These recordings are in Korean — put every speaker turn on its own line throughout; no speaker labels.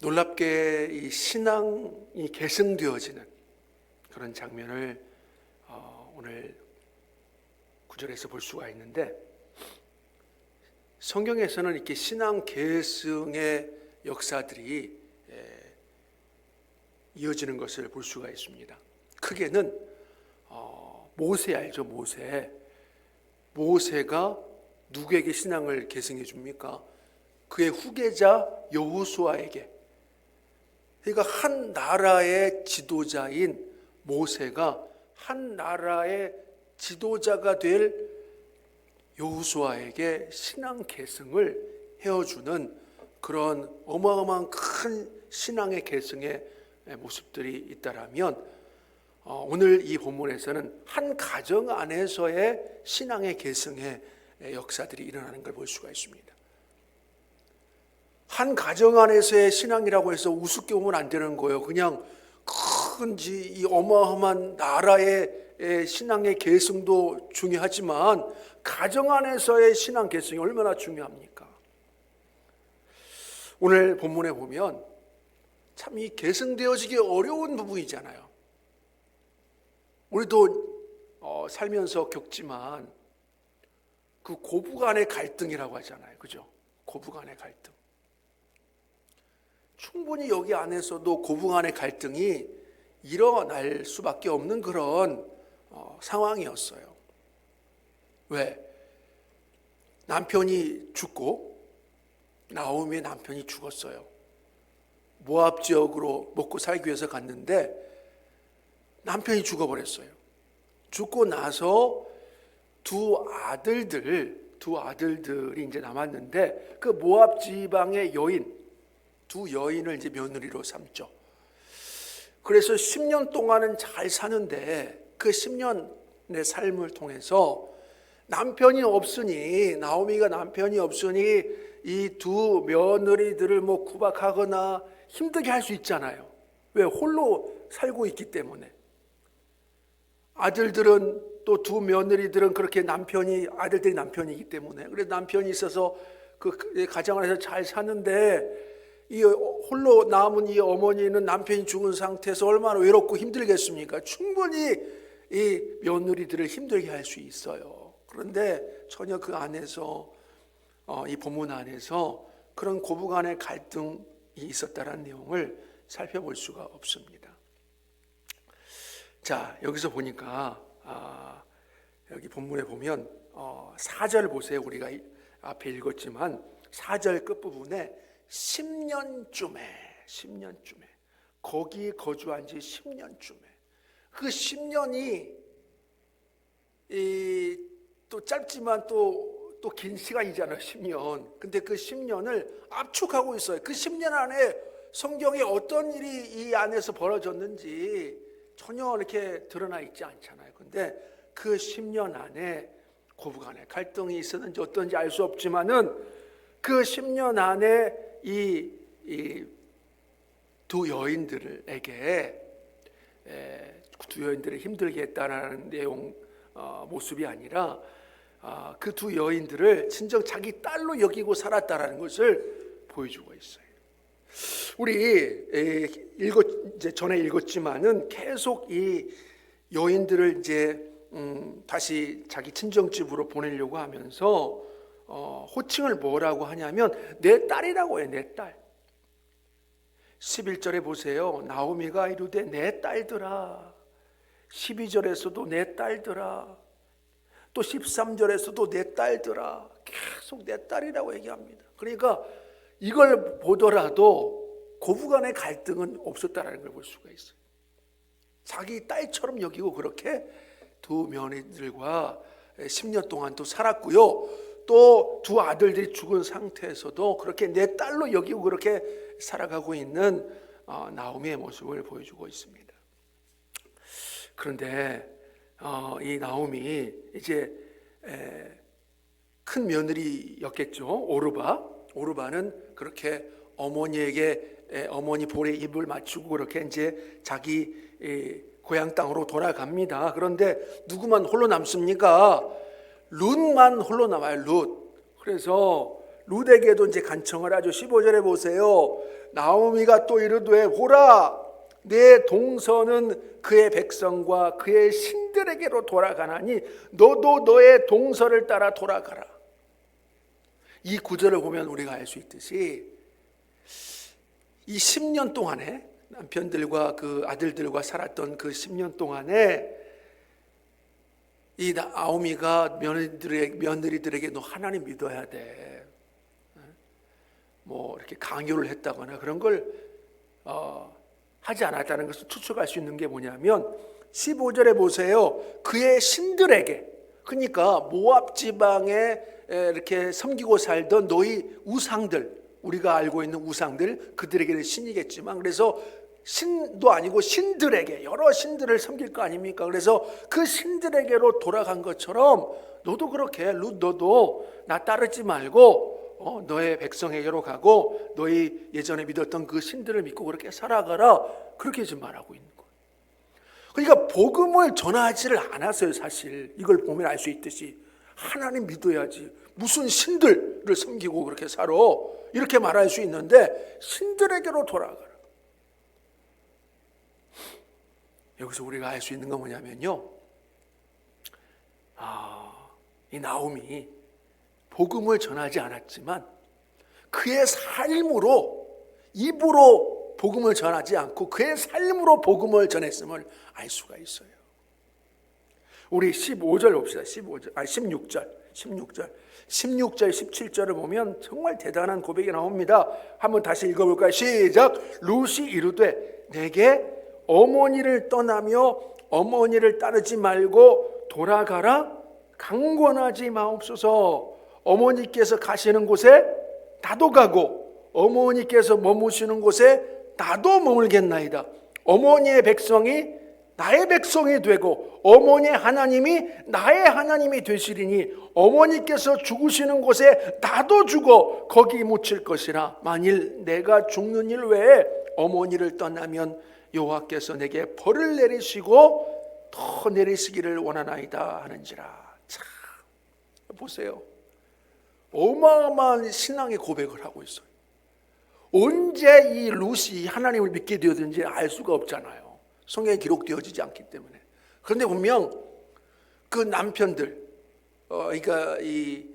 놀랍게 이 신앙이 계승되어지는 그런 장면을 오늘 구절에서 볼 수가 있는데, 성경에서는 이렇게 신앙 계승의 역사들이 이어지는 것을 볼 수가 있습니다. 크게는 모세 알죠? 모세가 누구에게 신앙을 계승해 줍니까? 그의 후계자 여호수아에게. 그러니까 한 나라의 지도자인 모세가 한 나라의 지도자가 될 여호수아에게 신앙 계승을 해주는 그런 어마어마한 큰 신앙의 계승의 모습들이 있다라면, 오늘 이 본문에서는 한 가정 안에서의 신앙의 계승의 역사들이 일어나는 걸 볼 수가 있습니다. 한 가정 안에서의 신앙이라고 해서 우습게 보면 안 되는 거예요. 그냥 큰 이 어마어마한 나라의 신앙의 계승도 중요하지만 가정 안에서의 신앙 계승이 얼마나 중요합니까? 오늘 본문에 보면 참 이 계승되어지기 어려운 부분이잖아요. 우리도 살면서 겪지만 그 고부간의 갈등이라고 하잖아요. 그죠? 고부간의 갈등. 충분히 여기 안에서도 고부간의 갈등이 일어날 수밖에 없는 그런 상황이었어요. 왜? 남편이 죽고, 나오미의 남편이 죽었어요. 모압 지역으로 먹고 살기 위해서 갔는데 남편이 죽어버렸어요. 죽고 나서 두 아들들이 이제 남았는데, 그 모압 지방의 두 여인을 이제 며느리로 삼죠. 그래서 10년 동안은 잘 사는데 그 10년의 삶을 통해서 나오미가 남편이 없으니 이 두 며느리들을 구박하거나 힘들게 할 수 있잖아요. 왜? 홀로 살고 있기 때문에. 아들들은 또 두 며느리들은 그렇게 아들들이 남편이기 때문에, 그래서 남편이 있어서 그 가정 안에서 잘 사는데, 이 홀로 남은 이 어머니는 남편이 죽은 상태에서 얼마나 외롭고 힘들겠습니까? 충분히 이 며느리들을 힘들게 할 수 있어요. 그런데 전혀 그 안에서 이 본문 안에서 그런 고부간의 갈등이 있었다는 내용을 살펴볼 수가 없습니다. 자, 여기서 보니까 여기 본문에 보면 4절 보세요. 우리가 앞에 읽었지만 4절 끝부분에 10년쯤에 거기 거주한 지 10년쯤에, 그 10년이 또 짧지만 또 긴 시간이잖아요. 10년. 근데 그 10년을 압축하고 있어요. 그 10년 안에 성경에 어떤 일이 이 안에서 벌어졌는지 전혀 이렇게 드러나 있지 않잖아요. 근데 그 10년 안에 고부간의 갈등이 있었는지 어떤지 알 수 없지만은 그 10년 안에 이 두 여인들에게 두 여인들을 힘들게 했다는 내용 모습이 아니라 그 두 여인들을 진정 자기 딸로 여기고 살았다라는 것을 보여주고 있어요. 우리 이제 전에 읽었지만은 계속 이 여인들을 이제 다시 자기 친정집으로 보내려고 하면서 호칭을 뭐라고 하냐면 내 딸이라고 해요. 내 딸. 11절에 보세요. 나오미가 이르되 내 딸들아. 12절에서도 내 딸들아. 또 13절에서도 내 딸들아. 계속 내 딸이라고 얘기합니다. 그러니까 이걸 보더라도 고부간의 갈등은 없었다는 걸 볼 수가 있어요. 자기 딸처럼 여기고 그렇게 두 며느리들과 10년 동안 또 살았고요. 또 두 아들들이 죽은 상태에서도 그렇게 내 딸로 여기고 그렇게 살아가고 있는 나오미의 모습을 보여주고 있습니다. 그런데 이 나오미 이제 큰 며느리였겠죠. 오르바는 그렇게 어머니에게 어머니 볼에 입을 맞추고 그렇게 이제 자기 고향 땅으로 돌아갑니다. 그런데 누구만 홀로 남습니까? 룻만 홀로 남아요. 룻. 그래서 룻에게도 이제 간청을 하죠. 15절에 보세요. 나오미가 또 이르되 보라 내 동서는 그의 백성과 그의 신들에게로 돌아가나니 너도 너의 동서를 따라 돌아가라. 이 구절을 보면 우리가 알 수 있듯이 이 10년 동안에 남편들과 그 아들들과 살았던 그 10년 동안에 이 나오미가 며느리들에게 너 하나님 믿어야 돼. 뭐 이렇게 강요를 했다거나 그런 걸 하지 않았다는 것을 추측할 수 있는 게 뭐냐면 15절에 보세요. 그의 신들에게, 그러니까 모압 지방에 이렇게 섬기고 살던 너희 우상들, 우리가 알고 있는 우상들, 그들에게는 신이겠지만 그래서 신도 아니고 신들에게, 여러 신들을 섬길 거 아닙니까? 그래서 그 신들에게로 돌아간 것처럼 너도 그렇게 룻 너도 나 따르지 말고 너의 백성에게로 가고 너희 예전에 믿었던 그 신들을 믿고 그렇게 살아가라, 그렇게 지금 말하고 있는 거예요. 그러니까 복음을 전하지를 않았어요. 사실 이걸 보면 알 수 있듯이 하나님 믿어야지 무슨 신들을 섬기고 그렇게 살아, 이렇게 말할 수 있는데 신들에게로 돌아가라. 여기서 우리가 알 수 있는 건 뭐냐면요, 이 나오미 복음을 전하지 않았지만 그의 삶으로, 입으로 복음을 전하지 않고 그의 삶으로 복음을 전했음을 알 수가 있어요. 우리 15절 봅시다. 16절, 17절을 보면 정말 대단한 고백이 나옵니다. 한번 다시 읽어볼까요? 시작. 룻이 이르되 내게 어머니를 떠나며 어머니를 따르지 말고 돌아가라. 강권하지 마옵소서. 어머니께서 가시는 곳에 나도 가고 어머니께서 머무시는 곳에 나도 머물겠나이다. 어머니의 백성이 나의 백성이 되고 어머니의 하나님이 나의 하나님이 되시리니 어머니께서 죽으시는 곳에 나도 죽어 거기 묻힐 것이라. 만일 내가 죽는 일 외에 어머니를 떠나면 여호와께서 내게 벌을 내리시고 더 내리시기를 원하나이다 하는지라. 참, 보세요. 어마어마한 신앙의 고백을 하고 있어요. 언제 이 룻이 하나님을 믿게 되었는지 알 수가 없잖아요. 성경에 기록되어지지 않기 때문에. 그런데 분명 그 남편들, 그러니까 이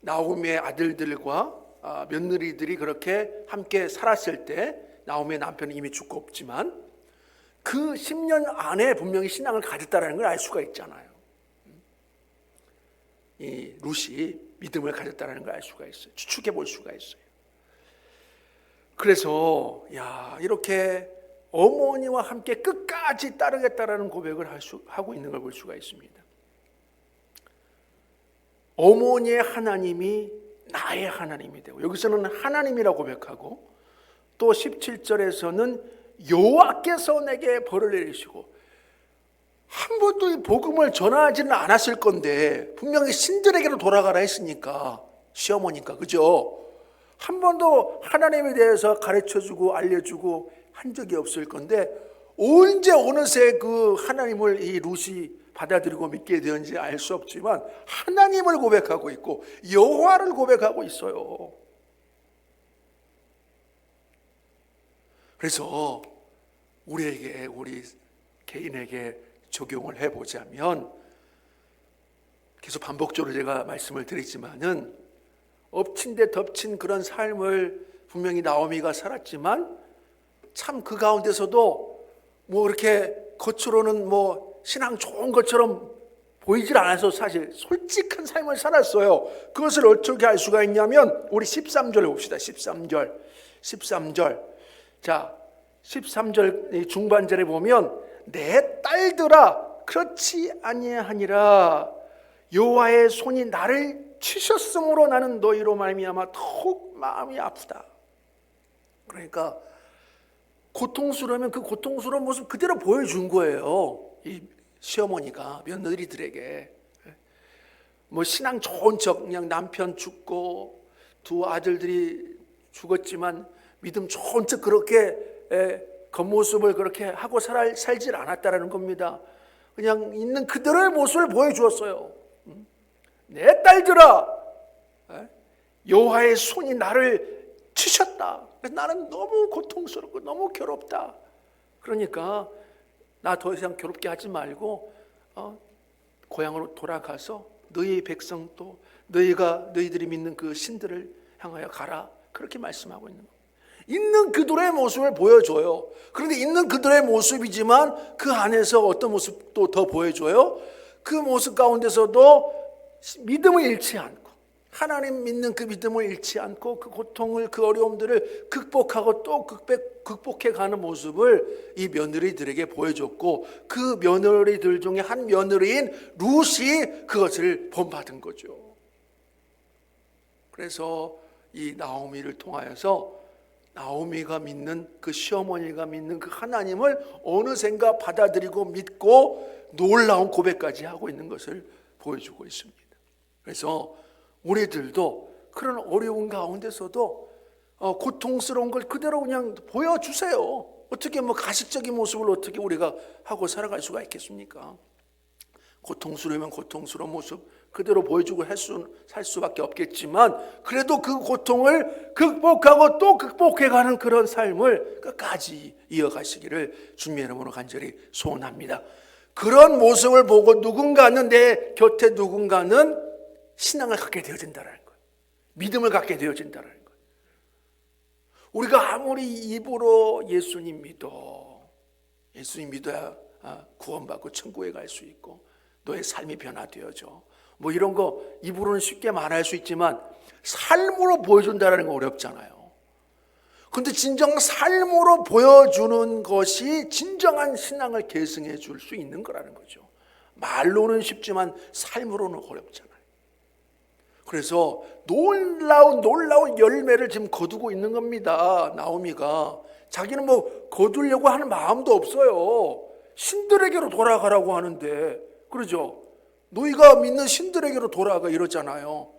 나오미의 아들들과 며느리들이 그렇게 함께 살았을 때, 나오미의 남편은 이미 죽고 없지만 그 10년 안에 분명히 신앙을 가졌다는 걸 알 수가 있잖아요. 이 룻이 믿음을 가졌다는 걸 알 수가 있어요. 추측해 볼 수가 있어요. 그래서 이렇게 어머니와 함께 끝까지 따르겠다라는 고백을 하고 있는 걸 볼 수가 있습니다. 어머니의 하나님이 나의 하나님이 되고, 여기서는 하나님이라고 고백하고, 또 17절에서는 여호와께서 내게 벌을 내리시고, 한 번도 이 복음을 전하지는 않았을 건데 분명히 신들에게로 돌아가라 했으니까, 시어머니니까, 그죠? 한 번도 하나님에 대해서 가르쳐주고 알려주고 한 적이 없을 건데 언제 어느새 그 하나님을 이 룻이 받아들이고 믿게 되었는지 알 수 없지만 하나님을 고백하고 있고 여호와를 고백하고 있어요. 그래서 우리 개인에게 적용을 해보자면, 계속 반복적으로 제가 말씀을 드리지만은 엎친 데 덮친 그런 삶을 분명히 나오미가 살았지만 참 그 가운데서도 뭐 이렇게 겉으로는 뭐 신앙 좋은 것처럼 보이질 않아서 사실 솔직한 삶을 살았어요. 그것을 어떻게 알 수가 있냐면 우리 13절 봅시다. 13절. 자, 13절 중반절에 보면 내 딸들아 그렇지 아니하니라. 여호와의 손이 나를 치셨으므로 나는 너희로 말미암아 더욱 마음이 아프다. 그러니까 고통스러우면 그 고통스러운 모습 그대로 보여준 거예요. 이 시어머니가 며느리들에게. 뭐 신앙 좋은 척, 그냥 남편 죽고 두 아들들이 죽었지만 믿음 좋은 척 그렇게 겉모습을 그렇게 하고 살질 않았다라는 겁니다. 그냥 있는 그대로의 모습을 보여주었어요. 내 딸들아, 여호와의 손이 나를 치셨다. 살다. 그래서 나는 너무 고통스럽고 너무 괴롭다. 그러니까 나 더 이상 괴롭게 하지 말고 고향으로 돌아가서 너희 백성 또 너희들이 믿는 그 신들을 향하여 가라. 그렇게 말씀하고 있는 거예요. 있는 그들의 모습을 보여줘요. 그런데 있는 그들의 모습이지만 그 안에서 어떤 모습도 더 보여줘요. 그 모습 가운데서도 믿음을 잃지 않고, 하나님 믿는 그 믿음을 잃지 않고 그 고통을, 그 어려움들을 극복하고 또 극복해가는 모습을 이 며느리들에게 보여줬고, 그 며느리들 중에 한 며느리인 룻이 그것을 본받은 거죠. 그래서 이 나오미를 통하여서 나오미가 믿는 그 시어머니가 믿는 그 하나님을 어느샌가 받아들이고 믿고 놀라운 고백까지 하고 있는 것을 보여주고 있습니다. 그래서 우리들도 그런 어려운 가운데서도 고통스러운 걸 그대로 그냥 보여주세요. 어떻게 가식적인 모습을 어떻게 우리가 하고 살아갈 수가 있겠습니까? 고통스러우면 고통스러운 모습 그대로 보여주고 살 수밖에 없겠지만, 그래도 그 고통을 극복하고 또 극복해가는 그런 삶을 끝까지 이어가시기를 주님의 이름으로 간절히 소원합니다. 그런 모습을 보고 누군가는, 내 곁에 누군가는 신앙을 갖게 되어진다는 거예요. 믿음을 갖게 되어진다는 거예요. 우리가 아무리 입으로 예수님 믿어야 구원받고 천국에 갈 수 있고 너의 삶이 변화되어져, 이런 거 입으로는 쉽게 말할 수 있지만 삶으로 보여준다는 건 어렵잖아요. 그런데 진정 삶으로 보여주는 것이 진정한 신앙을 계승해 줄 수 있는 거라는 거죠. 말로는 쉽지만 삶으로는 어렵잖아요. 그래서 놀라운 열매를 지금 거두고 있는 겁니다. 나오미가 자기는 거두려고 하는 마음도 없어요. 신들에게로 돌아가라고 하는데, 그러죠? 너희가 믿는 신들에게로 돌아가 이러잖아요.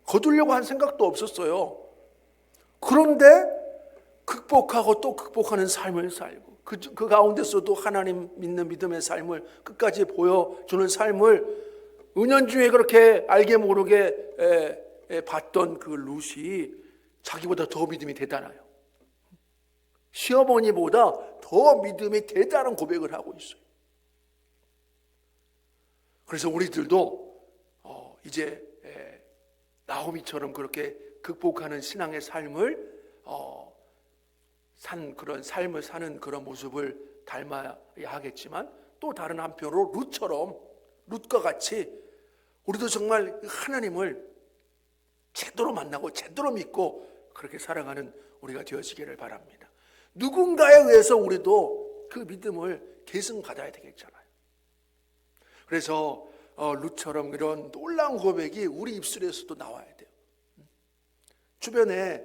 거두려고 한 생각도 없었어요. 그런데 극복하고 또 극복하는 삶을 살고 그 가운데서도 하나님 믿는 믿음의 삶을 끝까지 보여주는 삶을 은연중에 그렇게 알게 모르게 봤던 그 룻이 자기보다 더 믿음이 대단해요. 시어머니보다 더 믿음이 대단한 고백을 하고 있어요. 그래서 우리들도 이제 나오미처럼 그렇게 극복하는 신앙의 삶을 그런 삶을 사는 그런 모습을 닮아야 하겠지만, 또 다른 한편으로 룻과 같이 우리도 정말 하나님을 제대로 만나고 제대로 믿고 그렇게 살아가는 우리가 되어지기를 바랍니다. 누군가에 의해서 우리도 그 믿음을 계승받아야 되겠잖아요. 그래서 룻처럼 이런 놀라운 고백이 우리 입술에서도 나와야 돼요. 주변에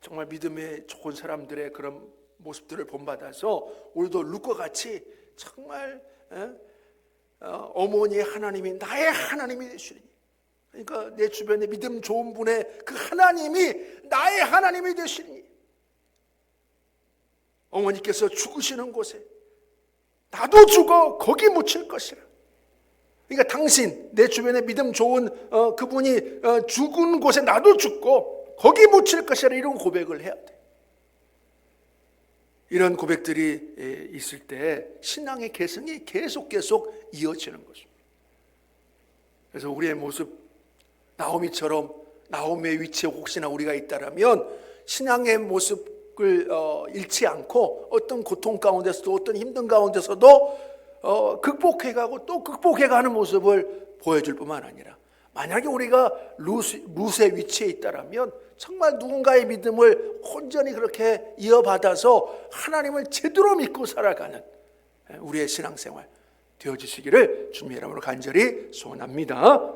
정말 믿음에 좋은 사람들의 그런 모습들을 본받아서 우리도 룻과 같이 정말 어머니의 하나님이 나의 하나님이 되시리니, 그러니까 내 주변에 믿음 좋은 분의 그 하나님이 나의 하나님이 되시리니, 어머니께서 죽으시는 곳에 나도 죽어 거기 묻힐 것이라. 그러니까 당신, 내 주변에 믿음 좋은 그분이 죽은 곳에 나도 죽고 거기 묻힐 것이라, 이런 고백을 해야 돼. 이런 고백들이 있을 때 신앙의 계승이 계속 이어지는 것입니다. 그래서 우리의 모습, 나오미처럼 나오미의 위치에 혹시나 우리가 있다라면 신앙의 모습을 잃지 않고 어떤 고통 가운데서도 어떤 힘든 가운데서도 극복해가고 또 극복해가는 모습을 보여줄 뿐만 아니라, 만약에 우리가 룻의 위치에 있다라면 정말 누군가의 믿음을 온전히 그렇게 이어받아서 하나님을 제대로 믿고 살아가는 우리의 신앙생활 되어지시기를 주님의 이름으로 간절히 소원합니다.